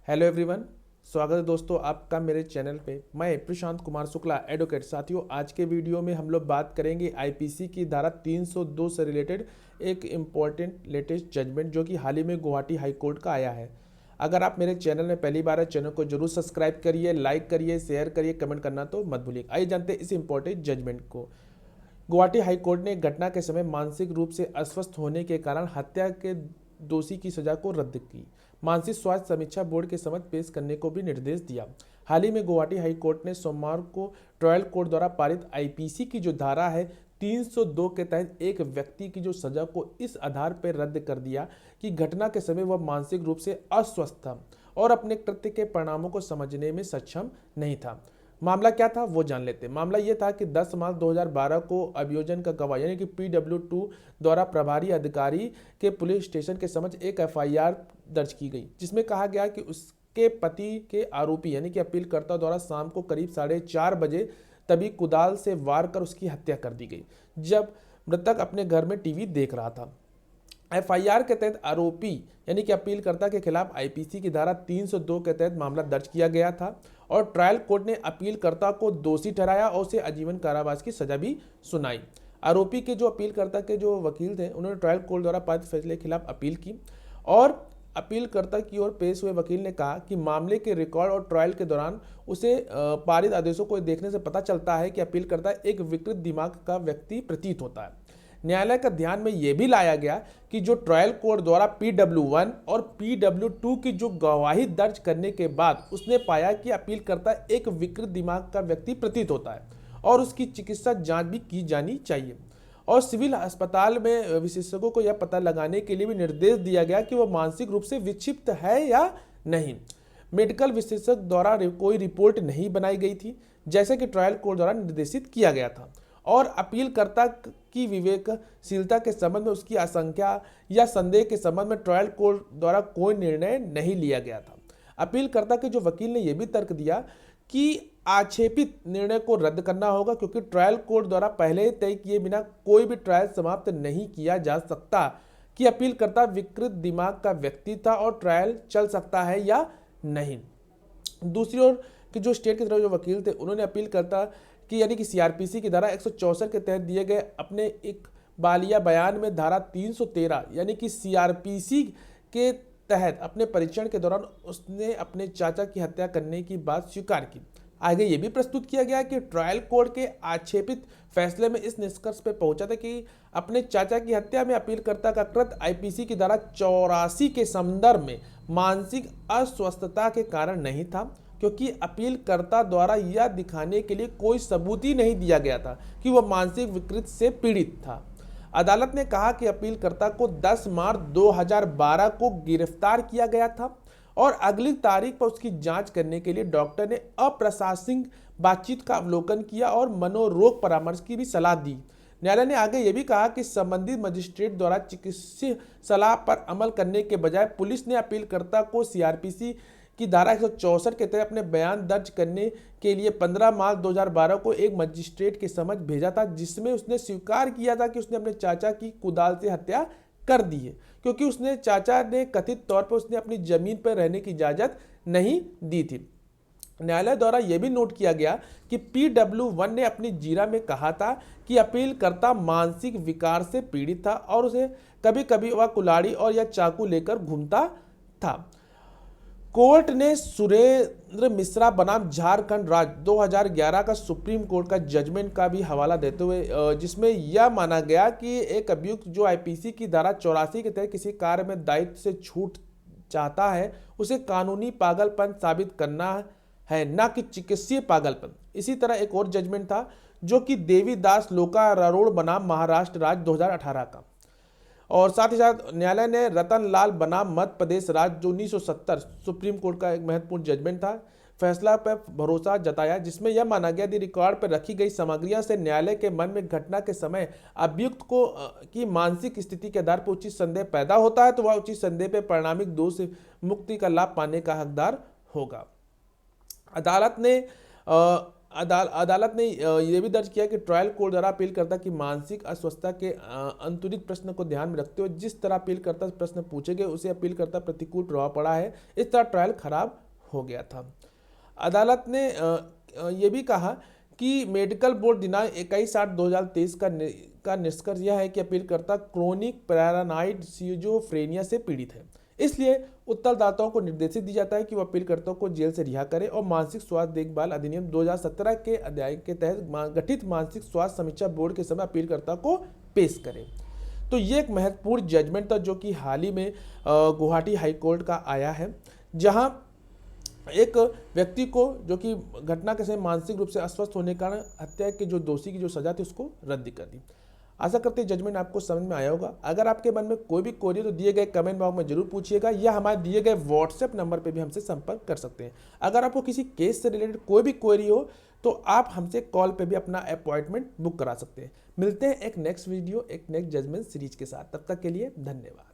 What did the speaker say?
Hello everyone. स्वागत है दोस्तों आपका मेरे चैनल पे। मैं प्रशांत कुमार शुक्ला एडवोकेट। साथियों, आज के वीडियो में हम लोग बात करेंगे आईपीसी की धारा 302 से रिलेटेड एक इम्पॉर्टेंट लेटेस्ट जजमेंट जो कि हाल ही में गुवाहाटी हाई कोर्ट का आया है। अगर आप मेरे चैनल में पहली बार है, चैनल को जरूर सब्सक्राइब करिए, लाइक करिए, शेयर करिए, कमेंट करना तो मत भूलिए। आइए जानते हैं इस इम्पोर्टेंट जजमेंट को। गुवाहाटी हाई कोर्ट ने घटना के समय मानसिक रूप से अस्वस्थ होने के कारण हत्या के दोषी की सजा को रद्द की। मानसिक स्वास्थ्य समीक्षा बोर्ड के समक्ष पेश करने को भी निर्देश दिया। हाल ही में गुवाहाटी हाई कोर्ट ने सोमवार को ट्रायल कोर्ट द्वारा पारित आईपीसी की जो धारा है 302 के तहत एक व्यक्ति की जो सजा को इस आधार पर रद्द कर दिया कि घटना के समय वह मानसिक रूप से अस्वस्थ था और अपने कृत्य के परिणामों को समझने में सक्षम नहीं था। मामला क्या था वो जान लेते हैं। मामला ये था कि 10 मार्च 2012 को अभियोजन का गवाह यानी कि PW2 द्वारा प्रभारी अधिकारी के पुलिस स्टेशन के समक्ष एक FIR दर्ज की गई, जिसमें कहा गया कि उसके पति के आरोपी यानी कि अपीलकर्ता द्वारा शाम को करीब 4:30 बजे तभी कुदाल से वार कर उसकी हत्या कर दी गई, जब मृतक अपने घर में टीवी देख रहा था। FIR के तहत आरोपी यानी कि अपीलकर्ता के खिलाफ आईपीसी की धारा 302 के तहत मामला दर्ज किया गया था और ट्रायल कोर्ट ने अपीलकर्ता को दोषी ठहराया और उसे आजीवन कारावास की सजा भी सुनाई। आरोपी के जो अपीलकर्ता के जो वकील थे उन्होंने ट्रायल कोर्ट द्वारा पारित फैसले के खिलाफ अपील की और अपीलकर्ता की ओर पेश हुए वकील ने कहा कि मामले के रिकॉर्ड और ट्रायल के दौरान उसे पारित आदेशों को देखने से पता चलता है कि अपीलकर्ता एक विकृत दिमाग का व्यक्ति प्रतीत होता है। न्यायालय का ध्यान में यह भी लाया गया कि जो ट्रायल कोर्ट द्वारा PW1 और PW2 की जो गवाही दर्ज करने के बाद उसने पाया कि अपीलकर्ता एक विकृत दिमाग का व्यक्ति प्रतीत होता है और उसकी चिकित्सा जांच भी की जानी चाहिए और सिविल अस्पताल में विशेषज्ञों को यह पता लगाने के लिए भी निर्देश दिया गया कि वह मानसिक रूप से विक्षिप्त है या नहीं। मेडिकल विशेषज्ञ द्वारा कोई रिपोर्ट नहीं बनाई गई थी जैसे कि ट्रायल कोर्ट द्वारा निर्देशित किया गया था और अपीलकर्ता की विवेकशीलता के संबंध में उसकी आशंका या संदेह के संबंध में ट्रायल कोर्ट द्वारा कोई निर्णय नहीं लिया गया था। अपीलकर्ता के जो वकील ने यह भी तर्क दिया कि आक्षेपित निर्णय को रद्द करना होगा क्योंकि ट्रायल कोर्ट द्वारा पहले ही तय किए बिना कोई भी ट्रायल समाप्त नहीं किया जा सकता कि अपीलकर्ता विकृत दिमाग का व्यक्ति था और ट्रायल चल सकता है या नहीं। दूसरी ओर कि जो स्टेट की तरफ जो वकील थे उन्होंने अपीलकर्ता कि यानी कि CRPC की धारा 164 के तहत दिए गए अपने एक बालिया बयान में धारा 313 यानी कि CRPC के तहत अपने परीक्षण के दौरान उसने अपने चाचा की हत्या करने की बात स्वीकार की। आगे ये भी प्रस्तुत किया गया कि ट्रायल कोर्ट के आक्षेपित फैसले में इस निष्कर्ष पर पहुंचा था कि अपने चाचा की हत्या में अपीलकर्ता का कृत्य आईपीसी की धारा 84 के संदर्भ में मानसिक अस्वस्थता के कारण नहीं था क्योंकि अपीलकर्ता द्वारा यह दिखाने के लिए कोई सबूत ही नहीं दिया गया था कि वह मानसिक विकृत से पीड़ित था। अदालत ने कहा कि अपीलकर्ता को 10 मार्च 2012 को गिरफ्तार किया गया था और अगली तारीख पर उसकी जांच करने के लिए डॉक्टर ने अप्रशासनिक बातचीत का अवलोकन किया और मनोरोग परामर्श की भी सलाह दी। न्यायालय ने आगे यह भी कहा कि संबंधित मजिस्ट्रेट द्वारा चिकित्सीय सलाह पर अमल करने के बजाय पुलिस ने अपीलकर्ता को CRPC की धारा 164 के तहत अपने बयान दर्ज करने के लिए 15 मार्च 2012 को एक मजिस्ट्रेट के समक्ष भेजा था, जिसमें उसने स्वीकार किया था कि उसने अपने चाचा की कुदाल से हत्या कर दी है क्योंकि उसने चाचा ने कथित तौर पर उसने अपनी जमीन पर रहने की इजाजत नहीं दी थी। न्यायालय द्वारा यह भी नोट किया गया कि PW1 ने अपनी जीरा में कहा था कि अपीलकर्ता मानसिक विकार से पीड़ित था और उसे कभी कभी वह कुल्हाड़ी और या चाकू लेकर घूमता था। कोर्ट ने सुरेंद्र मिश्रा बनाम झारखंड राज्य 2011 का सुप्रीम कोर्ट का जजमेंट का भी हवाला देते हुए जिसमें यह माना गया कि एक अभियुक्त जो आईपीसी की धारा 84 के तहत किसी कार्य में दायित्व से छूट चाहता है उसे कानूनी पागलपन साबित करना है, न कि चिकित्सीय पागलपन। इसी तरह एक और जजमेंट था जो कि देवीदास लोकारारोड़ बनाम महाराष्ट्र राज्य 2018 का और साथ ही साथ न्यायालय ने रतनलाल बनाम मध्य प्रदेश राज्य जो 1970 सुप्रीम कोर्ट का एक महत्वपूर्ण जजमेंट था फैसला पर भरोसा जताया, जिसमें यह माना गया कि रिकॉर्ड पर रखी गई सामग्रियों से न्यायालय के मन में घटना के समय अभियुक्त को की मानसिक स्थिति के आधार पर उचित संदेह पैदा होता है तो वह उचित संदेह पर परिणामिक दोष से मुक्ति का लाभ पाने का हकदार होगा। अदालत ने अदालत ने ये भी दर्ज किया कि ट्रायल कोर्ट द्वारा अपीलकर्ता की मानसिक अस्वस्थता के अंतुरित प्रश्न को ध्यान में रखते हुए जिस तरह अपीलकर्ता से प्रश्न पूछे गए उसे अपीलकर्ता प्रतिकूल प्रभाव पड़ा है, इस तरह ट्रायल खराब हो गया था। अदालत ने ये भी कहा कि मेडिकल बोर्ड दिनांक 21/8/2023 का निष्कर्ष यह है कि अपीलकर्ता क्रोनिक पैरानाइड सिजोफ्रेनिया से पीड़ित है। इसलिए उत्तरदाताओं को निर्देशित दी जाता है कि वह अपीलकर्ताओं को जेल से रिहा करें और मानसिक स्वास्थ्य देखभाल अधिनियम 2017 के अध्याय के तहत गठित मानसिक स्वास्थ्य समीक्षा बोर्ड के समय अपीलकर्ता को पेश करें। तो ये एक महत्वपूर्ण जजमेंट था जो कि हाल ही में गुवाहाटी हाईकोर्ट का आया है, जहां एक व्यक्ति को जो कि घटना के समय मानसिक रूप से अस्वस्थ होने के कारण हत्या के जो दोषी की जो सजा थी उसको रद्द कर दी। आशा करते हैं जजमेंट आपको समझ में आया होगा। अगर आपके मन में कोई भी क्वेरी तो दिए गए कमेंट बॉक्स में जरूर पूछिएगा या हमारे दिए गए व्हाट्सएप नंबर पे भी हमसे संपर्क कर सकते हैं। अगर आपको किसी केस से रिलेटेड कोई भी क्वेरी हो तो आप हमसे कॉल पे भी अपना अपॉइंटमेंट बुक करा सकते हैं। मिलते हैं एक नेक्स्ट वीडियो, एक नेक्स्ट जजमेंट सीरीज के साथ। तब तक के लिए धन्यवाद।